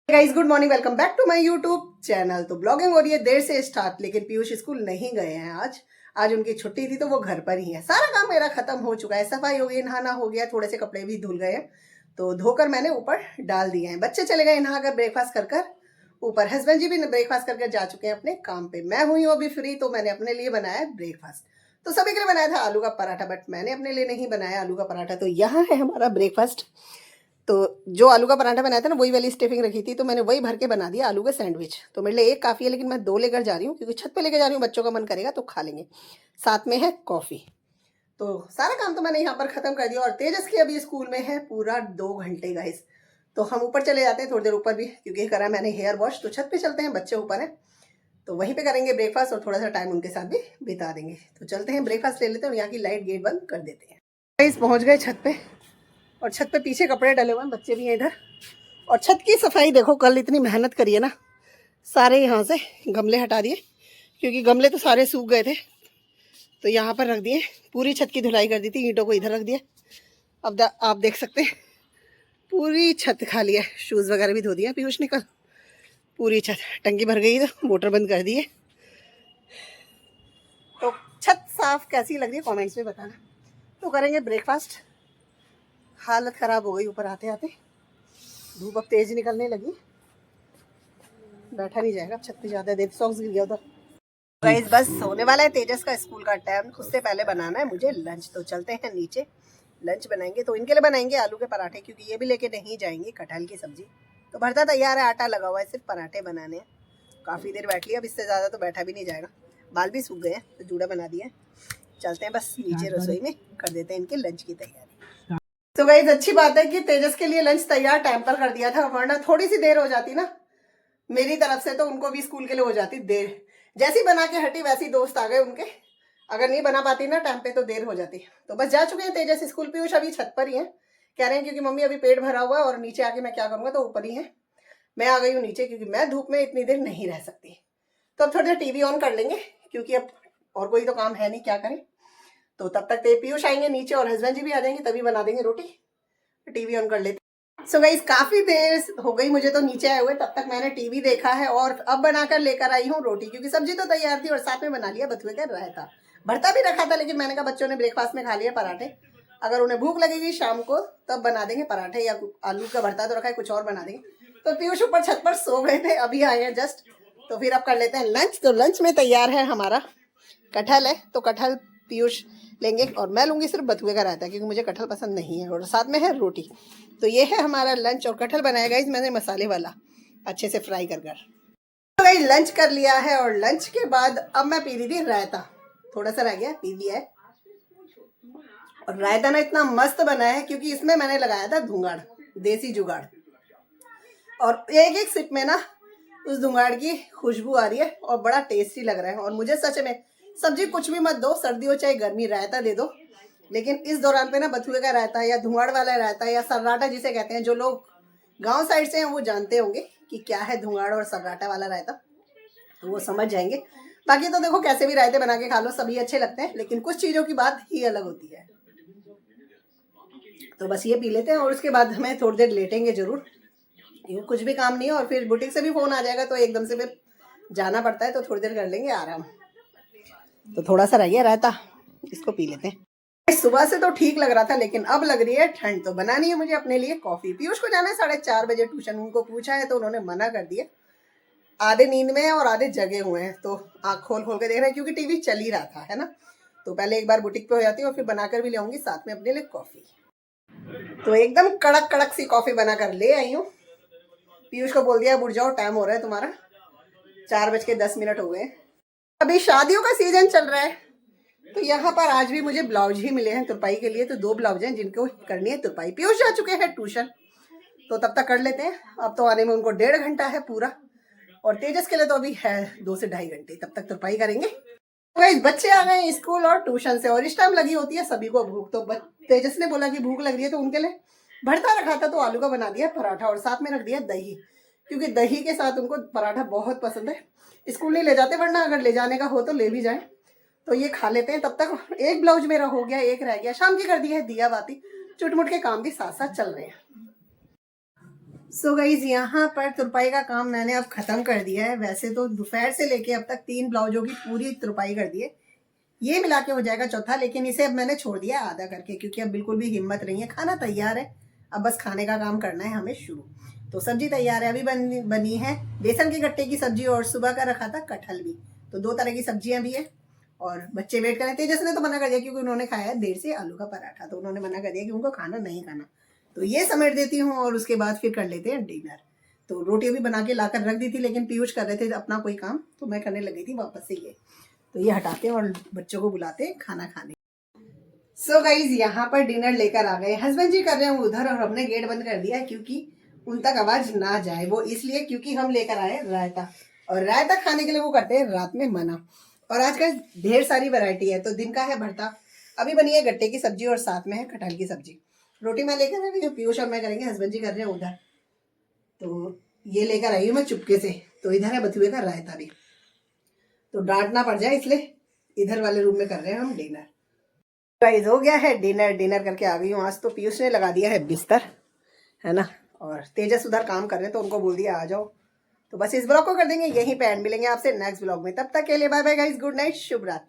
Guys good morning, welcome back to my YouTube channel. तो blogging हो रही है देर से स्टार्ट, लेकिन पीयूष स्कूल नहीं गए हैं आज उनकी छुट्टी थी तो वो घर पर ही है। सारा काम मेरा खत्म हो चुका है, सफाई हो गई, नहाना हो गया, थोड़े से कपड़े भी धुल गए हैं तो धोकर मैंने ऊपर डाल दिए हैं। बच्चे चले गए नहाकर ब्रेकफास्ट कर कर ऊपर। हस्बैंड जी भी ब्रेकफास्ट करके जा चुके हैं अपने काम पे। मैं हुई हूँ अभी फ्री, तो मैंने अपने लिए बनाया ब्रेकफास्ट। तो सभी के लिए बनाया था आलू का पराठा, बट मैंने अपने लिए नहीं बनाया आलू का पराठा। तो यहाँ है हमारा ब्रेकफास्ट। तो जो आलू का पराठा बनाया था ना, वही वाली स्टफिंग रखी थी, तो मैंने वही भर के बना दिया आलू का सैंडविच। तो मेरे लिए एक काफ़ी है, लेकिन मैं 2 लेकर जा रही हूँ क्योंकि छत पे लेकर जा रही हूँ। बच्चों का मन करेगा तो खा लेंगे। साथ में है कॉफ़ी। तो सारा काम तो मैंने यहाँ पर ख़त्म कर दिया। और तेजस की अभी स्कूल में है पूरा 2 घंटे गाइस। तो हम ऊपर चले जाते हैं थोड़ी देर ऊपर भी, क्योंकि करा मैंने हेयर वॉश। तो छत पर चलते हैं, बच्चे ऊपर हैं तो वहीं पे करेंगे ब्रेकफास्ट और थोड़ा सा टाइम उनके साथ भी बिता देंगे। तो चलते हैं, ब्रेकफास्ट ले लेते हैं और यहाँ की लाइट गेट बंद कर देते हैं। गाइस पहुँच गए छत पे, और छत पे पीछे कपड़े डले हुए हैं, बच्चे भी हैं इधर। और छत की सफाई देखो, कल इतनी मेहनत करी है ना। सारे यहाँ से गमले हटा दिए क्योंकि गमले तो सारे सूख गए थे, तो यहाँ पर रख दिए। पूरी छत की धुलाई कर दी थी, ईंटों को इधर रख दिया। अब आप देख सकते हैं पूरी छत खाली है। शूज़ वगैरह भी धो दिया पीयूष ने कल। पूरी छत टंकी भर गई तो मोटर बंद कर दी है। तो छत साफ कैसी लग रही है कमेंट्स में बताना। तो करेंगे ब्रेकफास्ट। हालत ख़राब हो गई ऊपर आते आते, धूप अब तेज़ निकलने लगी, बैठा नहीं जाएगा छत पे ज़्यादा देर। सॉक्स गिर गया उधर। गाइस बस होने वाला है तेजस का स्कूल का टाइम। उससे पहले बनाना है मुझे लंच। तो चलते हैं नीचे, लंच बनाएंगे। तो इनके लिए बनाएंगे आलू के पराठे, क्योंकि ये भी लेके नहीं जाएंगे कटहल की सब्जी। तो भरता तैयार है, आटा लगा हुआ है, सिर्फ पराठे बनाने हैं। काफ़ी देर बैठ लिया, अब इससे ज़्यादा तो बैठा भी नहीं जाएगा। बाल भी सूख गए हैं तो जूड़ा बना दिया। चलते हैं बस नीचे रसोई में, कर देते हैं इनके लंच की तैयारी। तो गाइस अच्छी बात है कि तेजस के लिए लंच तैयार टाइम पर कर दिया था, वरना थोड़ी सी देर हो जाती ना मेरी तरफ से, तो उनको भी स्कूल के लिए हो जाती देर। जैसी बना के हटी वैसी दोस्त आ गए उनके। अगर नहीं बना पाती ना टाइम पे तो देर हो जाती। तो बस जा चुके हैं तेजस स्कूल। पीयूष अभी छत पर ही है, कह रहे हैं क्योंकि मम्मी अभी पेट भरा हुआ है और नीचे आके मैं क्या करूँगा, तो ऊपर ही है। मैं आ गई हूँ नीचे क्योंकि मैं धूप में इतनी देर नहीं रह सकती। तो अब थोड़ी देर टीवी ऑन कर लेंगे, क्योंकि अब और कोई तो काम है नहीं, क्या करें। तो तब तक पीयूष आएंगे नीचे और हस्बैंड जी भी आ जाएंगे, तभी बना देंगे रोटी। टीवी ऑन कर लेते। सो गाइस काफी देर हो गई मुझे तो नीचे आए हुए, तब तक मैंने टीवी देखा है और अब बनाकर लेकर आई हूँ रोटी, क्योंकि सब्जी तो तैयार थी और साथ में बना लिया बथुए का रायता। भरता भी रखा था, लेकिन मैंने कहा बच्चों ने ब्रेकफास्ट में खा लिया पराठे, अगर उन्हें भूख लगेगी शाम को तब बना देंगे पराठे, या आलू का भरता तो रखा है, कुछ और बना देंगे। तो पीयूष ऊपर छत पर सो गए थे, अभी आए हैं जस्ट। तो फिर अब कर लेते हैं लंच। तो लंच में तैयार है हमारा कटहल है, तो कटहल पीयूष लेंगे और मैं लूँगी सिर्फ बथुए का रायता, क्योंकि मुझे कटहल पसंद नहीं है। और साथ में है रोटी। तो ये है हमारा लंच। और कटहल बनाएगा इस मैंने मसाले वाला, अच्छे से फ्राई कर कर। तो भाई लंच कर लिया है, और लंच के बाद अब मैं पी रही थी रायता। थोड़ा सा रह गया, पी लिया है। और रायता ना इतना मस्त बना है क्योंकि इसमें मैंने लगाया था धुंगाड़, देसी जुगाड़। और एक एक सिप में ना उस धुंगाड़ की खुशबू आ रही है और बड़ा टेस्टी लग रहा है। और मुझे सच में सब्जी कुछ भी मत दो, सर्दी हो चाहे गर्मी, रायता दे दो। लेकिन इस दौरान पे ना बथुए का रायता या धुंगाड़ वाला रायता या सर्राटा जिसे कहते हैं, जो लोग गांव साइड से हैं वो जानते होंगे कि क्या है धुंगाड़ और सर्राटा वाला रायता, तो वो समझ जाएंगे। बाकी तो देखो कैसे भी रायते बना के खा लो, सभी अच्छे लगते हैं, लेकिन कुछ चीज़ों की बात ही अलग होती है। तो बस ये पी लेते हैं और उसके बाद हमें थोड़ी देर लेटेंगे जरूर, कुछ भी काम नहीं है। और फिर बुटीक से भी फ़ोन आ जाएगा तो एकदम से फिर जाना पड़ता है, तो थोड़ी देर कर लेंगे आराम। तो थोड़ा सा रह गया रायता, इसको पी लेते हैं। सुबह से तो ठीक लग रहा था, लेकिन अब लग रही है ठंड। तो बनानी है मुझे अपने लिए कॉफ़ी। पीयूष को जाना है 4:30 बजे ट्यूशन, उनको पूछा है तो उन्होंने मना कर दिया। आधे नींद में है और आधे जगे हुए हैं, तो आँख खोल खोल के देख रहे हैं, क्योंकि टीवी चल ही रहा था, है ना। तो पहले एक बार बुटीक पे हो जाती है और फिर बनाकर भी ले आऊँगी साथ में अपने लिए कॉफ़ी। तो एकदम कड़क कड़क सी कॉफ़ी बनाकर ले आई हूँ। पीयूष को बोल दिया अब उठ जाओ, टाइम हो रहा है तुम्हारा, 4:10 हो गए। अभी शादियों का सीजन चल रहा है, तो यहाँ पर आज भी मुझे ब्लाउज ही मिले हैं तुरपाई के लिए। तो 2 ब्लाउज हैं जिनको करनी है तुरपाई। पीयूष जा चुके हैं ट्यूशन, तो तब तक कर लेते हैं। अब तो आने में उनको 1.5 घंटा है पूरा, और तेजस के लिए तो अभी है 2 से 2.5 घंटे, तब तक तुरपाई करेंगे। तो गाइस बच्चे आ गए स्कूल और ट्यूशन से, और इस टाइम लगी होती है सभी को भूख। तो तेजस ने बोला कि भूख लग रही है, तो उनके लिए भरता रखा था तो आलू का बना दिया पराठा, और साथ में रख दिया दही, क्योंकि दही के साथ उनको पराठा बहुत पसंद है। स्कूल नहीं ले जाते, वरना अगर ले जाने का हो तो ले भी जाए। तो ये खा लेते हैं। तब तक एक ब्लाउज मेरा हो गया, एक रह गया, शाम की कर दी है दिया बाती। चुटमुट के काम भी साथ साथ चल रहे हैं। सो गाइज यहाँ पर तुरपाई का काम मैंने अब खत्म कर दिया है। वैसे तो दोपहर से लेके अब तक 3 ब्लाउजों की पूरी तुरपाई कर दी है। ये मिला के हो जाएगा चौथा, लेकिन इसे अब मैंने छोड़ दिया आधा करके, क्योंकि अब बिल्कुल भी हिम्मत नहीं है। खाना तैयार है, अब बस खाने का काम करना है हमें शुरू। तो सब्जी तैयार है, अभी बनी है बेसन के गट्टे की सब्जी, और सुबह का रखा था कटहल भी। तो 2 तरह की सब्जियां भी है। और बच्चे वेट कर रहे थे। तेजस ने तो मना कर दिया, क्योंकि उन्होंने खाया है देर से आलू का पराठा, तो उन्होंने मना कर दिया कि उनको खाना नहीं खाना। तो ये समेट देती हूँ और उसके बाद फिर कर लेते हैं डिनर। तो रोटी भी बना के लाकर रख दी थी, लेकिन पीयूष कर रहे थे अपना कोई काम, तो मैं करने लगी थी वापस से ये। तो ये हटाते हैं और बच्चों को बुलाते हैं खाना खाने। सो गाइज यहाँ पर डिनर लेकर आ गए। हस्बैंड जी कर रहे हैं उधर, और हमने गेट बंद कर दिया है क्योंकि उन तक आवाज ना जाए। वो इसलिए क्योंकि हम लेकर आए रायता, और रायता खाने के लिए वो करते हैं रात में मना। और आजकल ढेर सारी वैरायटी है। तो दिन का है भरता, अभी बनी है गट्टे की सब्जी, और साथ में है कटहल की सब्जी। रोटी मैं लेकर आई हूँ, पीयूष और मैं करेंगे, हस्बैंड जी कर रहे हैं उधर। तो ये लेकर आई हूँ मैं चुपके से। तो इधर है बथुए का रायता भी, तो डांटना पड़ जाए इसलिए इधर वाले रूम में कर रहे हैं हम डिनर। गाइस हो गया है डिनर। डिनर करके आ गई हूँ। आज तो पीयूष ने लगा दिया है बिस्तर, है ना, और तेजस उधर काम कर रहे हैं, तो उनको बोल दिया आ जाओ। तो बस इस ब्लॉग को कर देंगे यहीं पे एंड। मिलेंगे आपसे नेक्स्ट ब्लॉग में, तब तक के लिए bye bye guys, good night, शुभ रात्रि।